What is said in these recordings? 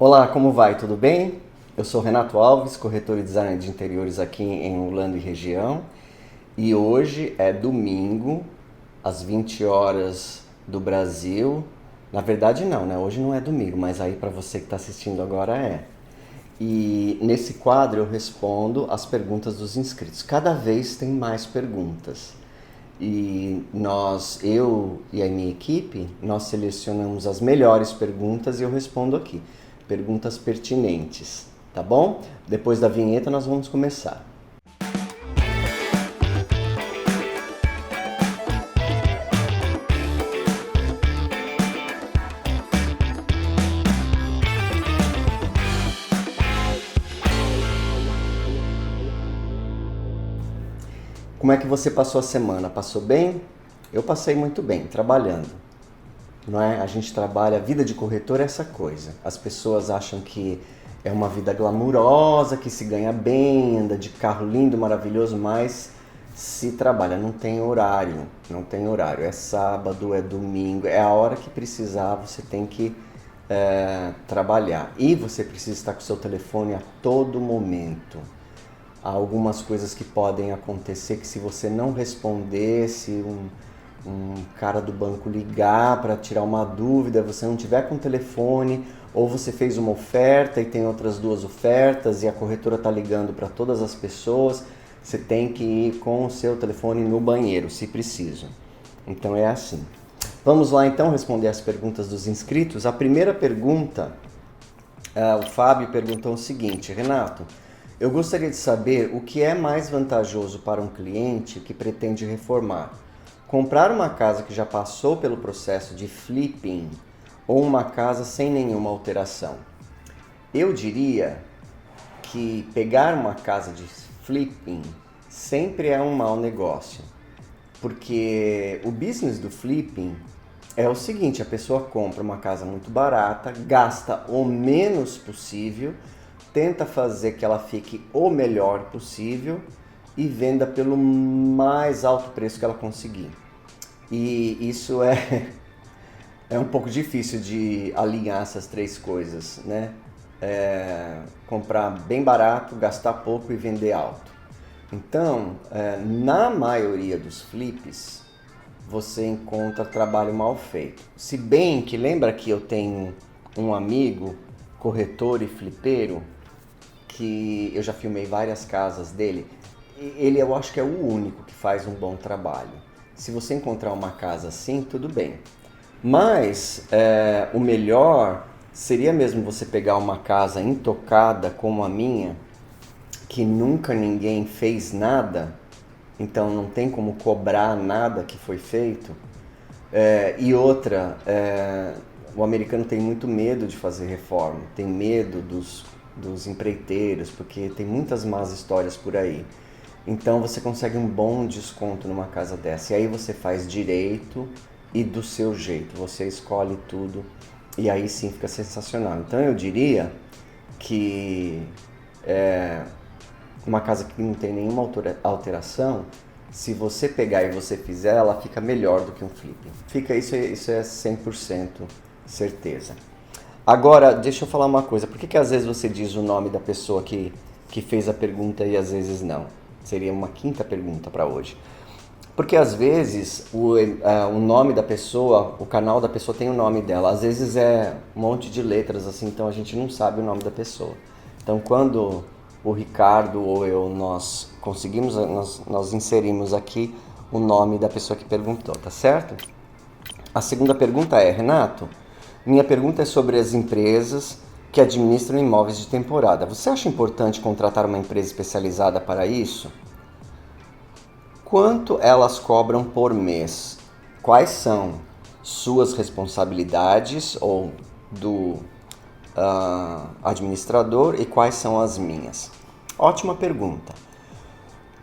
Olá, como vai? Tudo bem? Eu sou Renato Alves, corretor e designer de interiores aqui em Orlando e região. E hoje é domingo, às 20 horas do Brasil. Na verdade não, né? Hoje não é domingo, mas aí para você que está assistindo agora é. E nesse quadro eu respondo as perguntas dos inscritos. Cada vez tem mais perguntas. E eu e a minha equipe, nós selecionamos as melhores perguntas e eu respondo aqui. Perguntas pertinentes, tá bom? Depois da vinheta nós vamos começar. Como é que você passou a semana? Passou bem? Eu passei muito bem, trabalhando. Não é? A gente trabalha, a vida de corretor é essa coisa. As pessoas acham que é uma vida glamurosa, que se ganha bem, anda de carro lindo, maravilhoso, mas se trabalha, não tem horário, não tem horário. É sábado, é domingo, é a hora que precisar, você tem que trabalhar. E você precisa estar com o seu telefone a todo momento. Há algumas coisas que podem acontecer que se você não responder, se um cara do banco ligar para tirar uma dúvida, você não tiver com o telefone, ou você fez uma oferta e tem outras duas ofertas e a corretora está ligando para todas as pessoas, você tem que ir com o seu telefone no banheiro, se preciso. Então é assim. Vamos lá então responder as perguntas dos inscritos. A primeira pergunta, o Fábio perguntou o seguinte: Renato, eu gostaria de saber o que é mais vantajoso para um cliente que pretende reformar. Comprar uma casa que já passou pelo processo de flipping ou uma casa sem nenhuma alteração? Eu diria que pegar uma casa de flipping sempre é um mau negócio. Porque o business do flipping é o seguinte: a pessoa compra uma casa muito barata, gasta o menos possível, tenta fazer que ela fique o melhor possível e venda pelo mais alto preço que ela conseguir. E isso é um pouco difícil de alinhar essas três coisas, né? Comprar bem barato, gastar pouco e vender alto. Então, na maioria dos flips, você encontra trabalho mal feito. Se bem que lembra que eu tenho um amigo, corretor e flipeiro, que eu já filmei várias casas dele. Ele eu acho que é o único que faz um bom trabalho. Se você encontrar uma casa assim, tudo bem. Mas o melhor seria mesmo você pegar uma casa intocada como a minha, que nunca ninguém fez nada, então não tem como cobrar nada que foi feito. E outra, o americano tem muito medo de fazer reforma, tem medo dos empreiteiros, porque tem muitas más histórias por aí. Então você consegue um bom desconto numa casa dessa. E aí você faz direito e do seu jeito. Você escolhe tudo e aí sim fica sensacional. Então eu diria que uma casa que não tem nenhuma alteração, se você pegar e você fizer, ela fica melhor do que um flip. Isso é 100% certeza. Agora, deixa eu falar uma coisa. Por que às vezes você diz o nome da pessoa que fez a pergunta e às vezes não? Seria uma quinta pergunta para hoje. Porque às vezes o nome da pessoa, o canal da pessoa tem o nome dela. Às vezes é um monte de letras assim, então a gente não sabe o nome da pessoa. Então quando o Ricardo ou eu, nós conseguimos, nós inserimos aqui o nome da pessoa que perguntou, tá certo? A segunda pergunta é: Renato, minha pergunta é sobre as empresas que administram imóveis de temporada. Você acha importante contratar uma empresa especializada para isso? Quanto elas cobram por mês? Quais são suas responsabilidades ou do administrador e quais são as minhas? Ótima pergunta.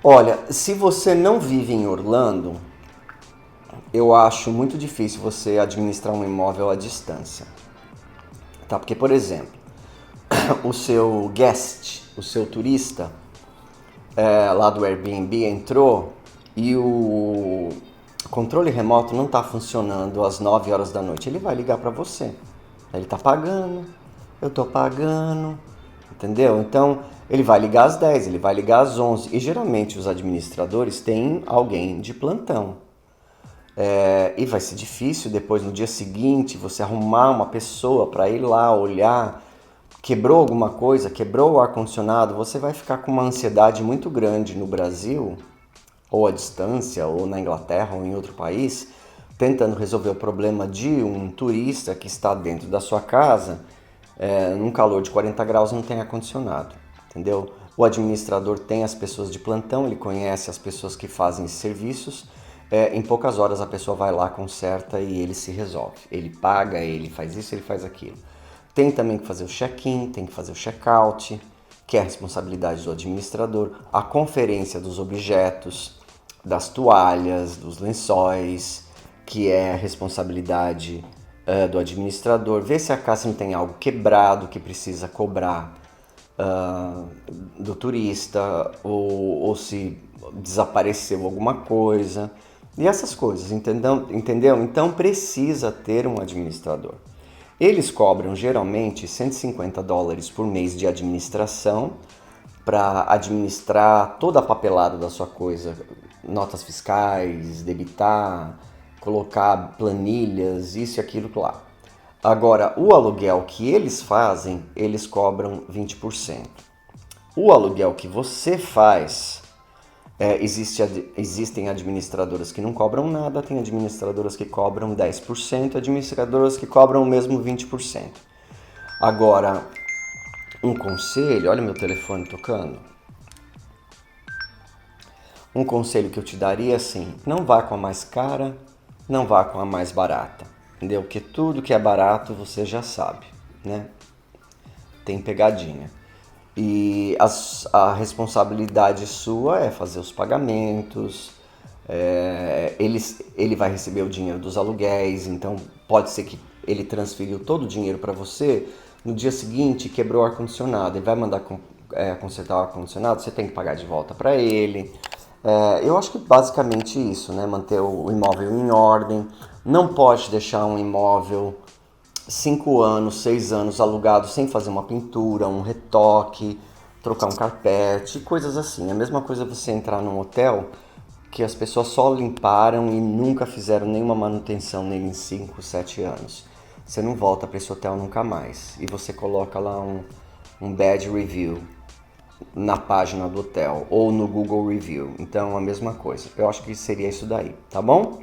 Olha, se você não vive em Orlando, eu acho muito difícil você administrar um imóvel à distância. Tá? Porque, por exemplo, o seu guest, o seu turista, lá do Airbnb entrou e o controle remoto não está funcionando às 9 horas da noite. Ele vai ligar para você. Ele está pagando, eu tô pagando, entendeu? Então, ele vai ligar às 10, ele vai ligar às 11. E geralmente os administradores têm alguém de plantão. E vai ser difícil depois, no dia seguinte, você arrumar uma pessoa para ir lá olhar. Quebrou alguma coisa, quebrou o ar-condicionado, você vai ficar com uma ansiedade muito grande no Brasil, ou à distância, ou na Inglaterra, ou em outro país, tentando resolver o problema de um turista que está dentro da sua casa, num calor de 40 graus, não tem ar-condicionado, entendeu? O administrador tem as pessoas de plantão, ele conhece as pessoas que fazem esses serviços, em poucas horas a pessoa vai lá, conserta e ele se resolve. Ele paga, ele faz isso, ele faz aquilo. Tem também que fazer o check-in, tem que fazer o check-out, que é a responsabilidade do administrador, a conferência dos objetos, das toalhas, dos lençóis, que é a responsabilidade do administrador, ver se a casa não tem algo quebrado que precisa cobrar do turista, ou se desapareceu alguma coisa, e essas coisas, entendeu? Então precisa ter um administrador. Eles cobram geralmente US$ 150 por mês de administração para administrar toda a papelada da sua coisa, notas fiscais, debitar, colocar planilhas, isso e aquilo lá. Agora, o aluguel que eles fazem, eles cobram 20%. O aluguel que você faz, existem administradoras que não cobram nada, tem administradoras que cobram 10%, administradoras que cobram mesmo 20%. Agora, um conselho, olha meu telefone tocando. Um conselho que eu te daria é assim, não vá com a mais cara, não vá com a mais barata, entendeu? Porque tudo que é barato você já sabe, né? Tem pegadinha. E a responsabilidade sua é fazer os pagamentos, ele vai receber o dinheiro dos aluguéis, então pode ser que ele transferiu todo o dinheiro para você, no dia seguinte quebrou o ar-condicionado, ele vai mandar consertar o ar-condicionado, você tem que pagar de volta para ele. Eu acho que basicamente isso, né? Manter o imóvel em ordem, não pode deixar um imóvel 5 anos, 6 anos alugado sem fazer uma pintura, um retoque, trocar um carpete, coisas assim. A mesma coisa você entrar num hotel que as pessoas só limparam e nunca fizeram nenhuma manutenção nele em 5, 7 anos. Você não volta para esse hotel nunca mais. E você coloca lá um bad review na página do hotel ou no Google Review. Então, a mesma coisa. Eu acho que seria isso daí, tá bom?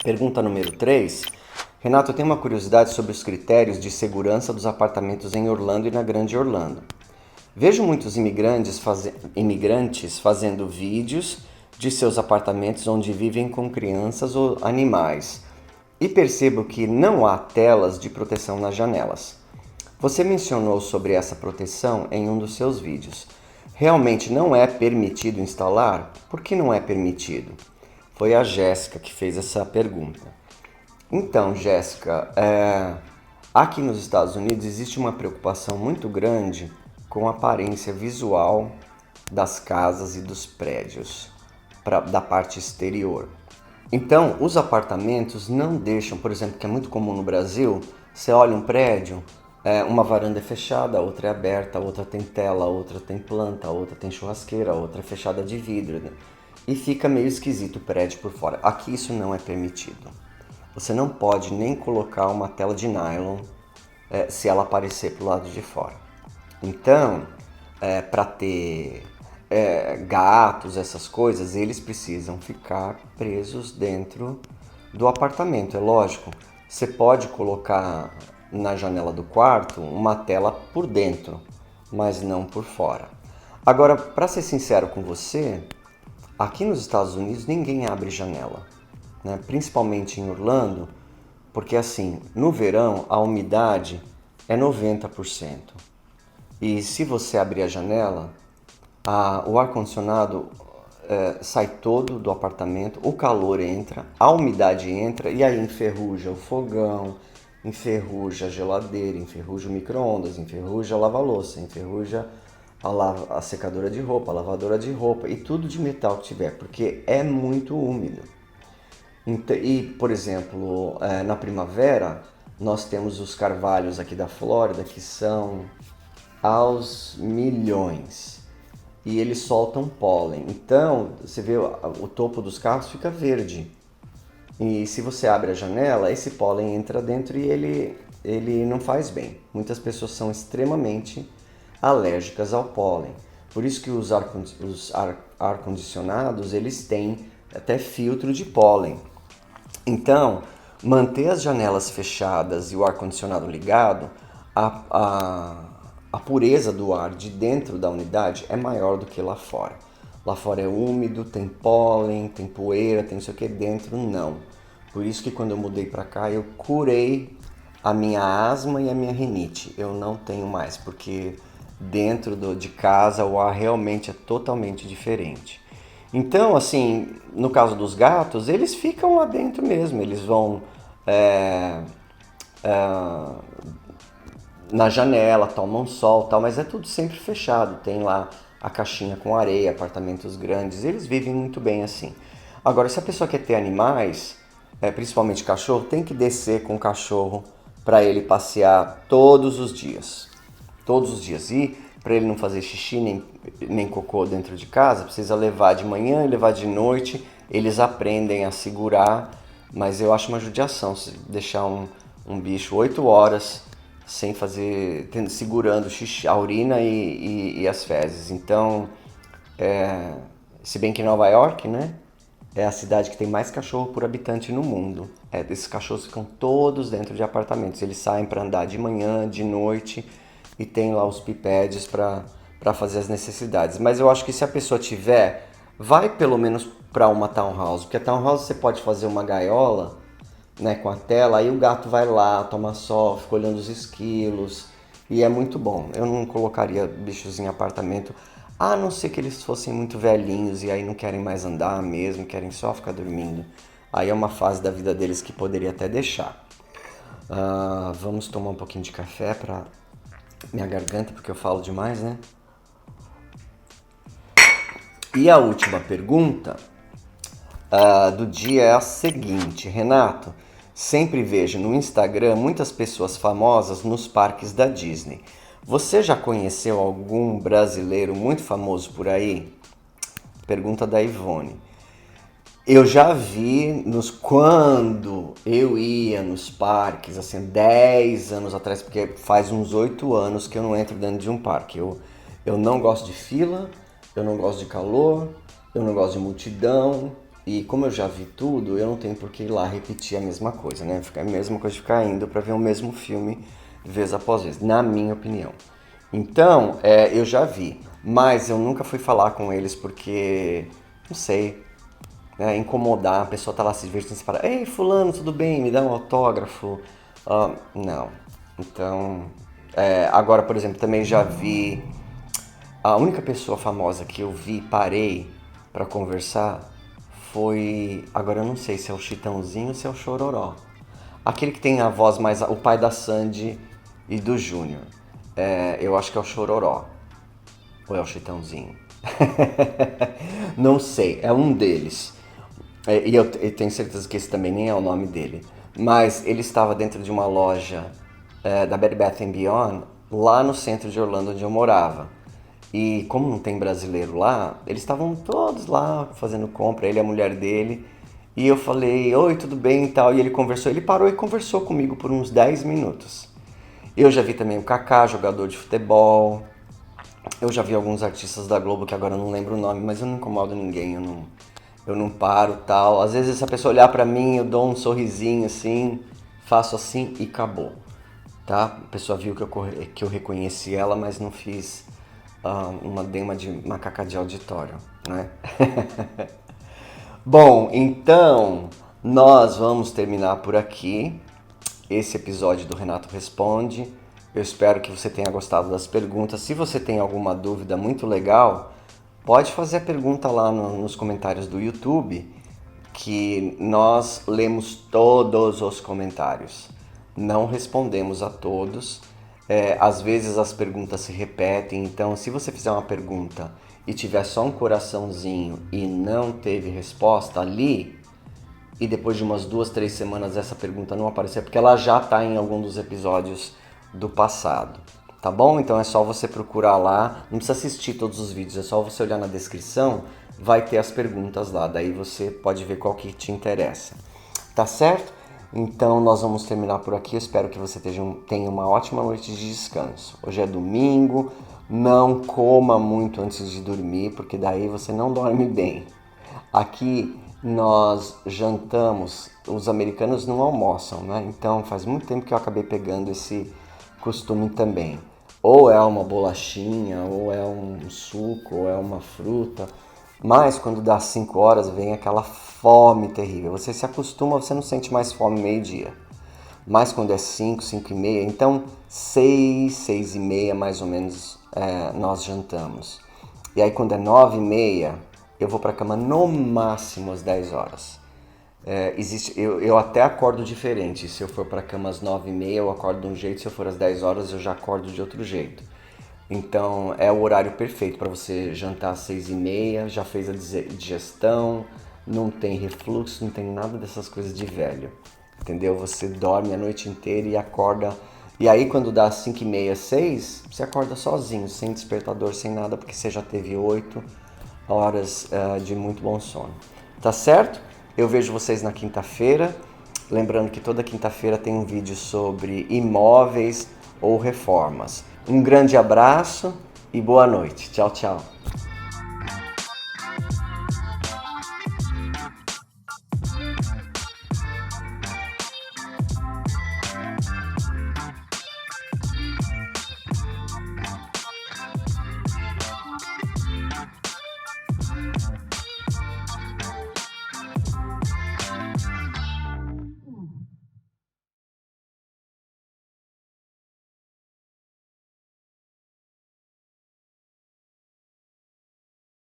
Pergunta número 3. Renato, eu tenho uma curiosidade sobre os critérios de segurança dos apartamentos em Orlando e na Grande Orlando. Vejo muitos imigrantes fazendo vídeos de seus apartamentos onde vivem com crianças ou animais e percebo que não há telas de proteção nas janelas. Você mencionou sobre essa proteção em um dos seus vídeos. Realmente não é permitido instalar? Por que não é permitido? Foi a Jéssica que fez essa pergunta. Então, Jéssica, aqui nos Estados Unidos existe uma preocupação muito grande com a aparência visual das casas e dos prédios, da parte exterior. Então, os apartamentos não deixam, por exemplo, que é muito comum no Brasil, você olha um prédio, uma varanda é fechada, a outra é aberta, a outra tem tela, a outra tem planta, a outra tem churrasqueira, a outra é fechada de vidro, né? E fica meio esquisito o prédio por fora. Aqui isso não é permitido. Você não pode nem colocar uma tela de nylon se ela aparecer pro lado de fora. Então, para ter gatos, essas coisas, eles precisam ficar presos dentro do apartamento. É lógico, você pode colocar na janela do quarto uma tela por dentro, mas não por fora. Agora, para ser sincero com você, aqui nos Estados Unidos ninguém abre janela, né? Principalmente em Orlando, porque assim, no verão a umidade é 90%. E se você abrir a janela, o ar-condicionado sai todo do apartamento, o calor entra, a umidade entra e aí enferruja o fogão, enferruja a geladeira, enferruja o micro-ondas, enferruja a lava-louça, enferruja a secadora de roupa, a lavadora de roupa e tudo de metal que tiver, porque é muito úmido. E, por exemplo, na primavera, nós temos os carvalhos aqui da Flórida que são aos milhões e eles soltam pólen. Então, você vê o topo dos carros fica verde. E se você abre a janela, esse pólen entra dentro e ele não faz bem. Muitas pessoas são extremamente alérgicas ao pólen. Por isso que os ar-condicionados, eles têm até filtro de pólen. Então, manter as janelas fechadas e o ar-condicionado ligado, a pureza do ar de dentro da unidade é maior do que lá fora. Lá fora é úmido, tem pólen, tem poeira, tem não sei o que, dentro não. Por isso que quando eu mudei para cá, eu curei a minha asma e a minha rinite. Eu não tenho mais, porque dentro de casa o ar realmente é totalmente diferente. Então, assim, no caso dos gatos, eles ficam lá dentro mesmo. Eles vão na janela, tomam sol, tal, mas é tudo sempre fechado. Tem lá a caixinha com areia, apartamentos grandes, eles vivem muito bem assim. Agora, se a pessoa quer ter animais, principalmente cachorro, tem que descer com o cachorro para ele passear todos os dias. Todos os dias. E para ele não fazer xixi nem cocô dentro de casa, precisa levar de manhã e levar de noite. Eles aprendem a segurar, mas eu acho uma judiação se deixar um bicho 8 horas sem fazer, segurando o xixi, a urina e as fezes. Então, se bem que Nova York, né, é a cidade que tem mais cachorro por habitante no mundo. Esses cachorros ficam todos dentro de apartamentos. Eles saem para andar de manhã, de noite e tem lá os pipads para fazer as necessidades. Mas eu acho que se a pessoa tiver, vai pelo menos para uma townhouse, porque a townhouse você pode fazer uma gaiola, né, com a tela, aí o gato vai lá, toma sol, fica olhando os esquilos e é muito bom. Eu não colocaria bichos em apartamento, a não ser que eles fossem muito velhinhos e aí não querem mais andar mesmo, querem só ficar dormindo. Aí é uma fase da vida deles que poderia até deixar. Vamos tomar um pouquinho de café para minha garganta, porque eu falo demais, né? E a última pergunta do dia é a seguinte: Renato, sempre vejo no Instagram muitas pessoas famosas nos parques da Disney. Você já conheceu algum brasileiro muito famoso por aí? Pergunta da Ivone. Eu já vi quando eu ia nos parques, assim, 10 anos atrás, porque faz uns 8 anos que eu não entro dentro de um parque. Eu não gosto de fila, eu não gosto de calor, eu não gosto de multidão. E como eu já vi tudo, eu não tenho por que ir lá repetir a mesma coisa, né? Fica a mesma coisa de ficar indo para ver o mesmo filme vez após vez, na minha opinião. Então, eu já vi, mas eu nunca fui falar com eles porque, não sei, incomodar, a pessoa tá lá se divertindo e fala: ei, fulano, tudo bem? Me dá um autógrafo. Não. Então, agora, por exemplo, também já vi, a única pessoa famosa que eu vi, parei para conversar, foi, agora eu não sei se é o Chitãozinho ou se é o Chororó. Aquele que tem a voz mais, o pai da Sandy e do Júnior. Eu acho que é o Chororó. Ou é o Chitãozinho? Não sei, é um deles. E eu tenho certeza que esse também nem é o nome dele. Mas ele estava dentro de uma loja da Bed Bath Beyond, lá no centro de Orlando, onde eu morava. E como não tem brasileiro lá, eles estavam todos lá fazendo compra, ele e a mulher dele. E eu falei: oi, tudo bem e tal. E ele conversou, ele parou e conversou comigo por uns 10 minutos. Eu já vi também o Kaká, jogador de futebol. Eu já vi alguns artistas da Globo, que agora eu não lembro o nome, mas eu não incomodo ninguém, eu não paro tal. Às vezes se a pessoa olhar pra mim, eu dou um sorrisinho assim, faço assim e acabou. Tá? A pessoa viu que eu reconheci ela, mas não fiz dei uma de macaca de auditório, né? Bom, então nós vamos terminar por aqui esse episódio do Renato Responde. Eu espero que você tenha gostado das perguntas. Se você tem alguma dúvida muito legal, pode fazer a pergunta lá nos comentários do YouTube, que nós lemos todos os comentários. Não respondemos a todos. Às vezes as perguntas se repetem, então se você fizer uma pergunta e tiver só um coraçãozinho e não teve resposta ali, e depois de umas 2, 3 semanas essa pergunta não aparecer, porque ela já está em algum dos episódios do passado, tá bom? Então é só você procurar lá, não precisa assistir todos os vídeos, é só você olhar na descrição, vai ter as perguntas lá, daí você pode ver qual que te interessa, tá certo? Então nós vamos terminar por aqui, eu espero que você tenha uma ótima noite de descanso. Hoje é domingo, não coma muito antes de dormir, porque daí você não dorme bem. Aqui nós jantamos, os americanos não almoçam, né? Então faz muito tempo que eu acabei pegando esse costume também. Ou é uma bolachinha, ou é um suco, ou é uma fruta. Mas quando dá 5 horas vem aquela fome terrível. Você se acostuma, você não sente mais fome meio-dia. Mas quando é 5, 5 e meia, então 6, 6 e meia mais ou menos nós jantamos. E aí quando é 9 e meia, eu vou para a cama no máximo às 10 horas. Eu até acordo diferente. Se eu for para a cama às 9 e meia, eu acordo de um jeito. Se eu for às 10 horas, eu já acordo de outro jeito. Então é o horário perfeito para você jantar às 6 e meia, já fez a digestão, não tem refluxo, não tem nada dessas coisas de velho. Entendeu? Você dorme a noite inteira e acorda. E aí quando dá 5 e meia, 6, você acorda sozinho, sem despertador, sem nada, porque você já teve 8 horas de muito bom sono. Tá certo? Eu vejo vocês na quinta-feira. Lembrando que toda quinta-feira tem um vídeo sobre imóveis ou reformas. Um grande abraço e boa noite. Tchau, tchau.